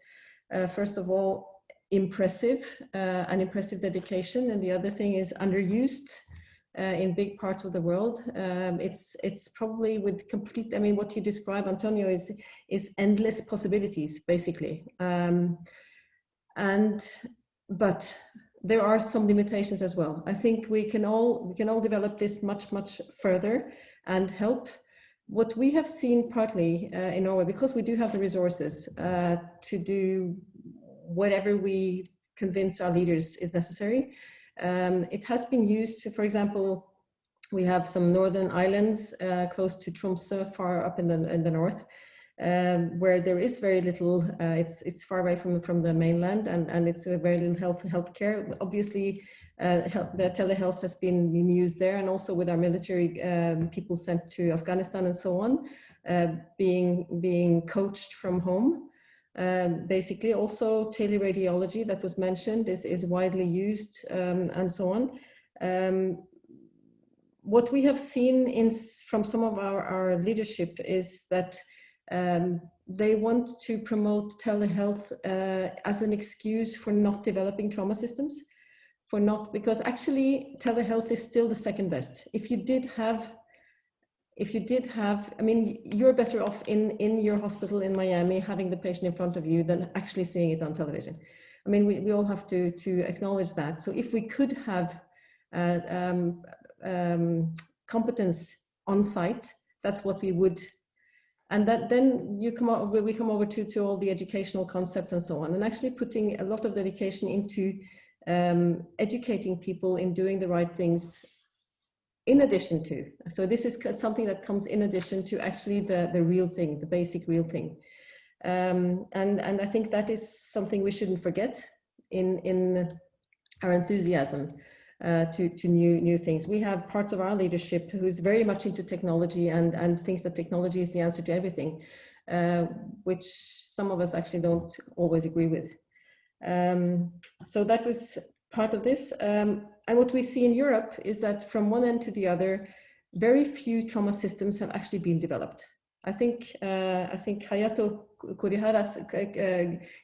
first of all, impressive, an impressive dedication, and the other thing is underused in big parts of the world. It's probably with complete, I mean, what you describe, Antonio, is endless possibilities, basically. But there are some limitations as well. I think we can all develop this much further and help. What we have seen partly in Norway, because we do have the resources to do whatever we convince our leaders is necessary. It has been used, for example, we have some northern islands close to Tromsø, far up in the north, where there is very little, it's far away from the mainland, and it's a very little healthcare. Obviously, the telehealth has been used there, and also with our military people sent to Afghanistan and so on, being coached from home. Basically, also teleradiology that was mentioned is widely used, and so on. What we have seen from some of our leadership is that they want to promote telehealth as an excuse for not developing trauma systems, because actually telehealth is still the second best. If you did have, I mean, you're better off in your hospital in Miami having the patient in front of you than actually seeing it on television. I mean, we all have to acknowledge that. So if we could have competence on site, that's what we would. And that then we come over to all the educational concepts and so on, and actually putting a lot of dedication into educating people in doing the right things in addition to. So this is something that comes in addition to actually the real thing, the basic real thing. And I think that is something we shouldn't forget in our enthusiasm to new things. We have parts of our leadership who's very much into technology and thinks that technology is the answer to everything, which some of us actually don't always agree with. So that was part of this. And what we see in Europe is that from one end to the other, very few trauma systems have actually been developed. I think Hayato Kurihara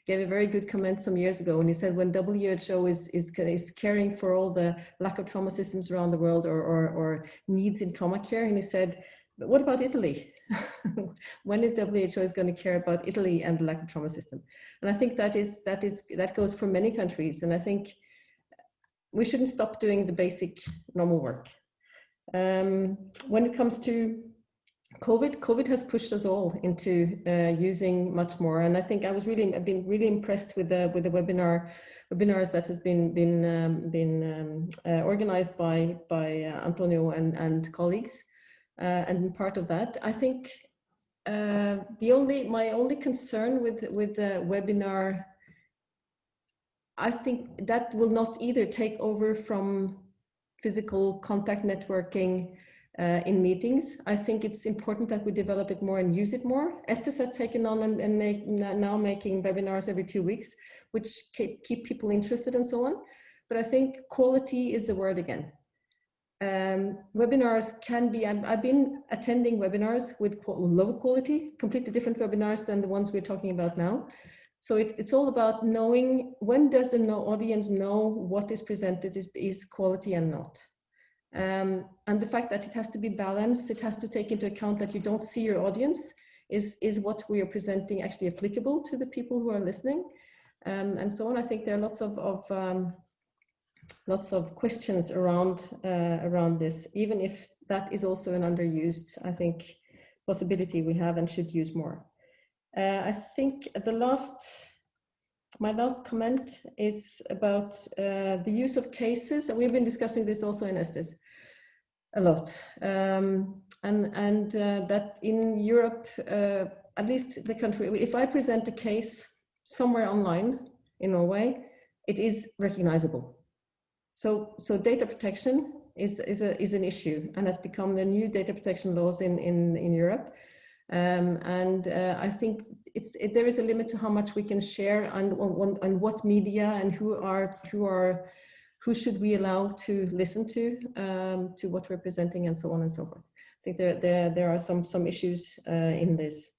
gave a very good comment some years ago when he said when WHO is caring for all the lack of trauma systems around the world or needs in trauma care, and he said, but what about Italy? When is WHO is going to care about Italy and the lack of trauma system? And I think that goes for many countries, and I think we shouldn't stop doing the basic normal work. When it comes to COVID has pushed us all into using much more, and I think I've been really impressed with the webinars that have been organized by Antonio and colleagues. and part of that. I think my only concern with the webinar, I think that will not either take over from physical contact networking in meetings. I think it's important that we develop it more and use it more. Estes has taken on and now making webinars every 2 weeks, which keep people interested and so on. But I think quality is the word again. Webinars can be, I've been attending webinars with low quality, completely different webinars than the ones we're talking about now. So it's all about knowing when does the audience know what is presented is quality and not. And the fact that it has to be balanced, it has to take into account that you don't see your audience, is what we are presenting actually applicable to the people who are listening, and so on. I think there are lots of questions around this, even if that is also an underused, I think, possibility we have and should use more. I think my last comment is about the use of cases. We've been discussing this also in Estes a lot, and that in Europe, at least the country, if I present a case somewhere online in Norway, it is recognizable. So data protection is an issue and has become the new data protection laws in Europe. I think there is a limit to how much we can share and what media and who should we allow to listen to what we're presenting and so on and so forth. I think there are some issues in this.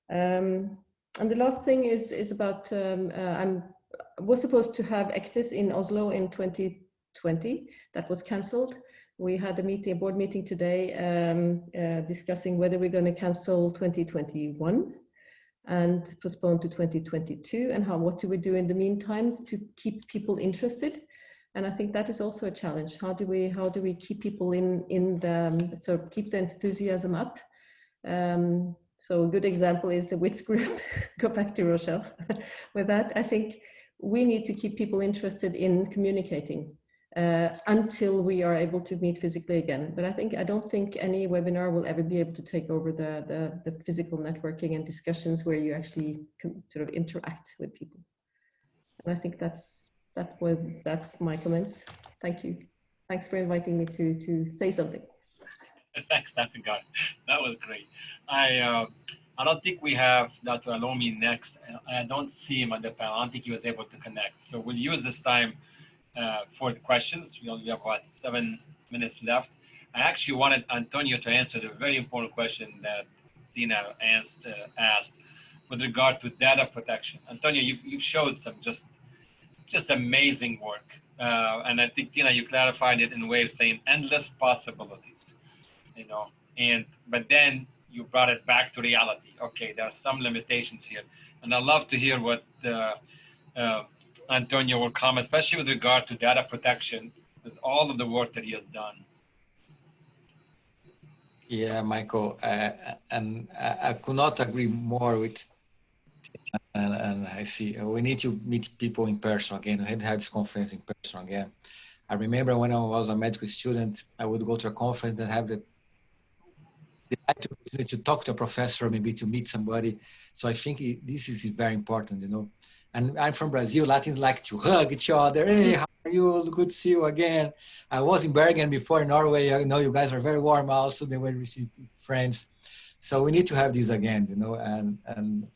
And the last thing is about I was supposed to have AAST in Oslo in 2020. That was cancelled. We had a board meeting today discussing whether we're going to cancel 2021 and postpone to 2022, and what do we do in the meantime to keep people interested. And I think that is also a challenge. How do we keep people keep the enthusiasm up? So a good example is the WITS group. Go back to Rochelle. With that, I think we need to keep people interested in communicating until we are able to meet physically again. But I don't think any webinar will ever be able to take over the physical networking and discussions where you actually sort of interact with people. And I think that's my comments. Thank you. Thanks for inviting me to say something. Thanks, Dr. Gard. That was great. I don't think we have Dr. Alomi next. I don't see him on the panel. I don't think he was able to connect. So we'll use this time for the questions. We only have about 7 minutes left. I actually wanted Antonio to answer the very important question that Dina asked with regard to data protection. Antonio, you showed some just amazing work. And I think, Dina, you clarified it in a way of saying endless possibilities, but then you brought it back to reality. Okay, there are some limitations here. And I'd love to hear what Antonio will comment, especially with regard to data protection, with all of the work that he has done. Yeah, Michael, and I could not agree more with, and I see we need to meet people in person again. We had to have this conference in person again. I remember when I was a medical student, I would go to a conference and have the opportunity to talk to a professor, maybe to meet somebody. So I think this is very important, And I'm from Brazil. Latins like to hug each other. Hey, how are you? Good to see you again. I was in Bergen before in Norway. I know you guys are very warm also. They will receive friends. So we need to have this again, and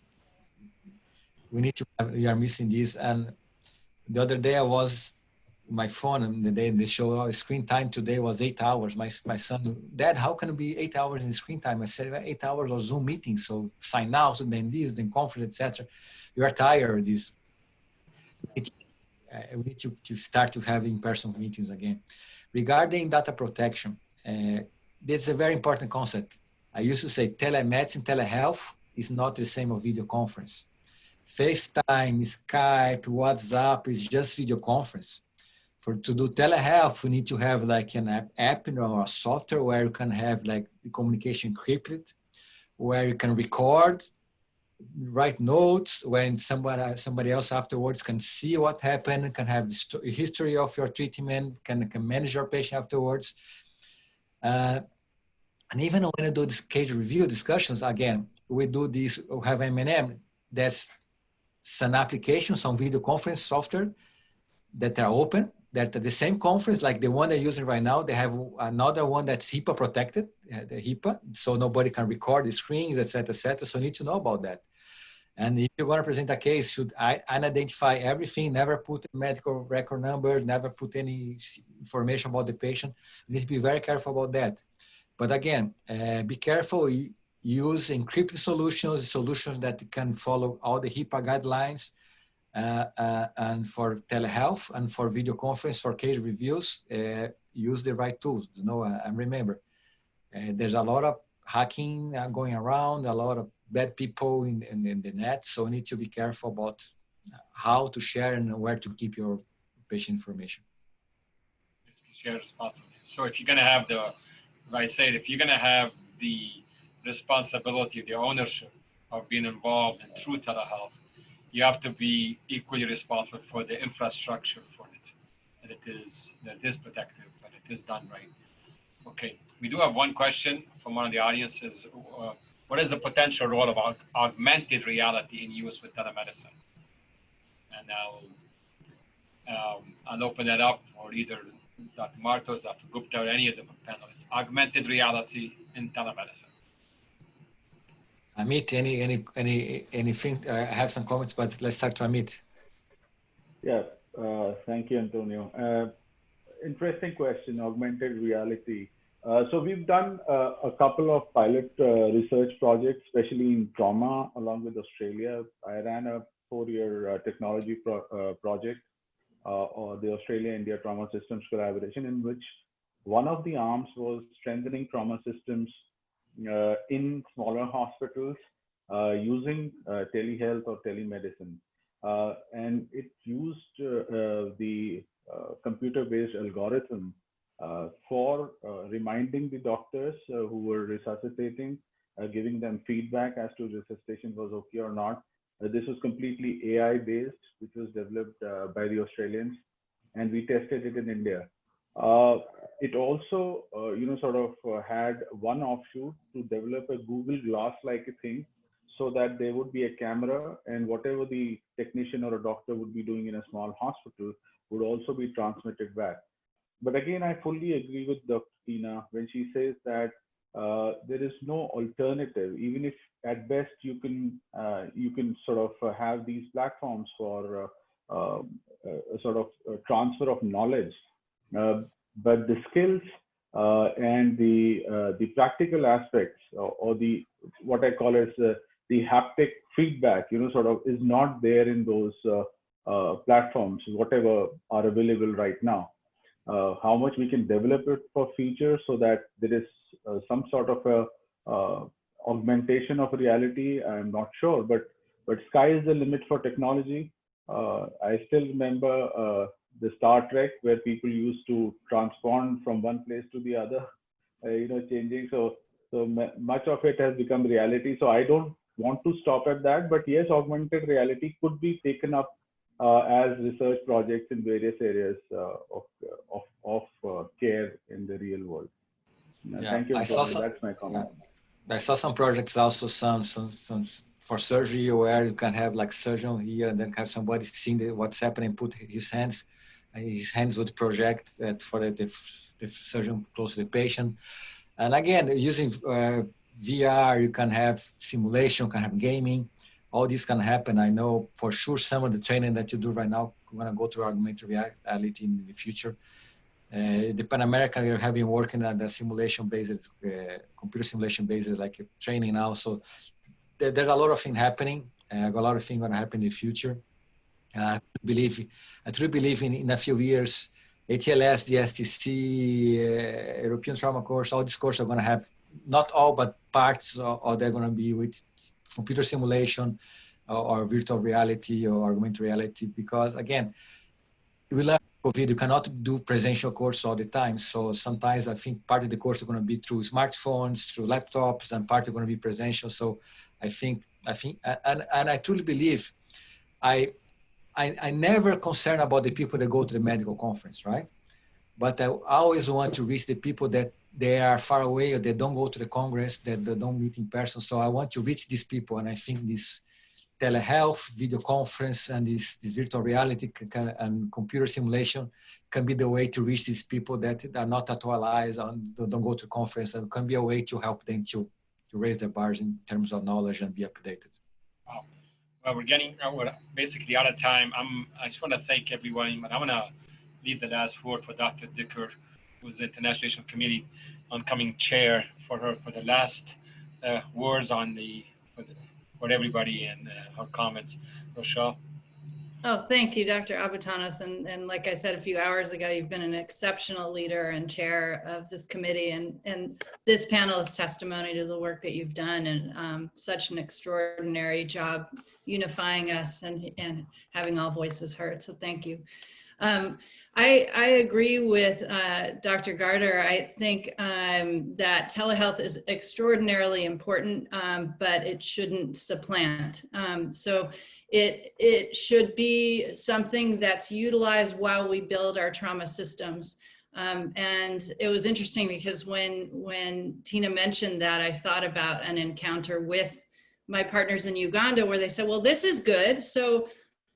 we need to we are missing this. And the other day I was my phone, and they show screen time today was 8 hours. My son, Dad, how can it be 8 hours in screen time? I said 8 hours of Zoom meetings. So sign out, and then this, then conference, etc. You are tired of this. We need to start to have in-person meetings again. Regarding data protection, that's a very important concept. I used to say telemedicine, telehealth is not the same as video conference. FaceTime, Skype, WhatsApp is just video conference. To do telehealth, we need to have like an app or a software where you can have like the communication encrypted, where you can record, write notes, when somebody else afterwards can see what happened, can have the history of your treatment, can manage your patient afterwards. And even when I do this case review discussions, again, we do this, we have M&M, that's some applications, some video conference software that are open, that are the same conference, like the one they're using right now. They have another one that's HIPAA protected, the HIPAA, so nobody can record the screens, et cetera, et cetera. So you need to know about that. And if you're going to present a case, should I unidentify everything, never put a medical record number, never put any information about the patient. You need to be very careful about that. But again, be careful, use encrypted solutions that can follow all the HIPAA guidelines, and for telehealth and for video conference, for case reviews, use the right tools. You know, and remember, there's a lot of hacking going around, a lot of bad people in the net. So you need to be careful about how to share and where to keep your patient information. Share responsibly. So if you're going to have if you're going to have the responsibility, the ownership of being involved in true telehealth, you have to be equally responsible for the infrastructure for it, that it is protective, that it is done right. Okay, we do have one question from one of the audiences. What is the potential role of augmented reality in use with telemedicine? And I'll open that up for either Dr. Martos, Dr. Gupta, or any of the panelists. Augmented reality in telemedicine. Amit, anything? I have some comments, but let's start to Amit. Yeah, thank you, Antonio. Interesting question, augmented reality. So we've done a couple of pilot research projects, especially in trauma, along with Australia. I ran a 4-year technology project, or the Australia-India Trauma Systems Collaboration, in which one of the arms was strengthening trauma systems in smaller hospitals using telehealth or telemedicine. And it used the computer-based algorithm for reminding the doctors who were resuscitating, giving them feedback as to resuscitation was okay or not. This was completely AI-based, which was developed by the Australians, and we tested it in India. It also, had one offshoot to develop a Google Glass-like thing, so that there would be a camera, and whatever the technician or a doctor would be doing in a small hospital would also be transmitted back. But again, I fully agree with Dr. Tina when she says that there is no alternative. Even if at best you can sort of have these platforms for a sort of transfer of knowledge, but the skills and the practical aspects, or the what I call as the haptic feedback, sort of is not there in those platforms, whatever are available right now. How much we can develop it for future so that there is some sort of a augmentation of reality, I'm not sure, but sky is the limit for technology. I still remember the Star Trek, where people used to transpond from one place to the other, changing. So much of it has become reality. So I don't want to stop at that, but yes, augmented reality could be taken up as research projects in various areas of care in the real world. Thank you. That's my comment. I saw some projects also, some for surgery, where you can have like surgeon here and then have somebody seeing what's happening, put his hands would project for the surgeon close to the patient. And again, using VR, you can have simulation, can have gaming. All this can happen. I know for sure some of the training that you do right now, we're going to go to augmented reality in the future. The Pan American, we have been working on the simulation-based, computer simulation-based like training now. So there's a lot of things happening. A lot of things going to happen in the future. I truly believe in a few years, ATLS, the STC, European Trauma course, all these courses are going to have, not all, but parts, or they're going to be with computer simulation or virtual reality or augmented reality, because again, we learn COVID, you cannot do presential course all the time. So sometimes I think part of the course is going to be through smartphones, through laptops, and part is going to be presential. So I think, and I truly believe, I never concern about the people that go to the medical conference, right? But I always want to reach the people that they are far away, or they don't go to the Congress, that they don't meet in person. So I want to reach these people. And I think this telehealth, video conference, and this virtual reality and computer simulation can be the way to reach these people that are not actualized and don't go to conference, and can be a way to help them to raise their bars in terms of knowledge and be updated. Wow. Well, we're basically out of time. I just want to thank everyone, but I'm going to leave the last word for Dr. Dicker, who's the International Committee oncoming chair, for the last words on for everybody and her comments. Rochelle. Oh, thank you, Dr. Abutanos. And like I said a few hours ago, you've been an exceptional leader and chair of this committee. And this panel is testimony to the work that you've done, and such an extraordinary job unifying us and having all voices heard. So thank you. I agree with Dr. Garter. I think that telehealth is extraordinarily important, but it shouldn't supplant. So it should be something that's utilized while we build our trauma systems. And it was interesting because when Tina mentioned that, I thought about an encounter with my partners in Uganda where they said, well, this is good. So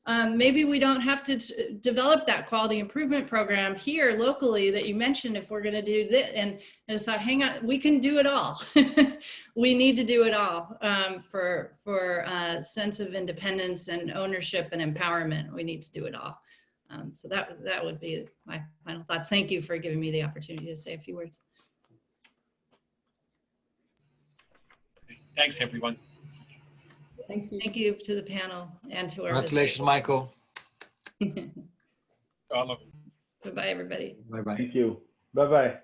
maybe we don't have to develop that quality improvement program here locally that you mentioned if we're going to do this. And I just thought, hang on, we can do it all. We need to do it all for a sense of independence and ownership and empowerment. We need to do it all. So that would be my final thoughts. Thank you for giving me the opportunity to say a few words. Thanks, everyone. Thank you. Thank you to the panel and to our Congratulations, Michael. All of Bye-bye, everybody. Bye-bye. Thank you. Bye-bye.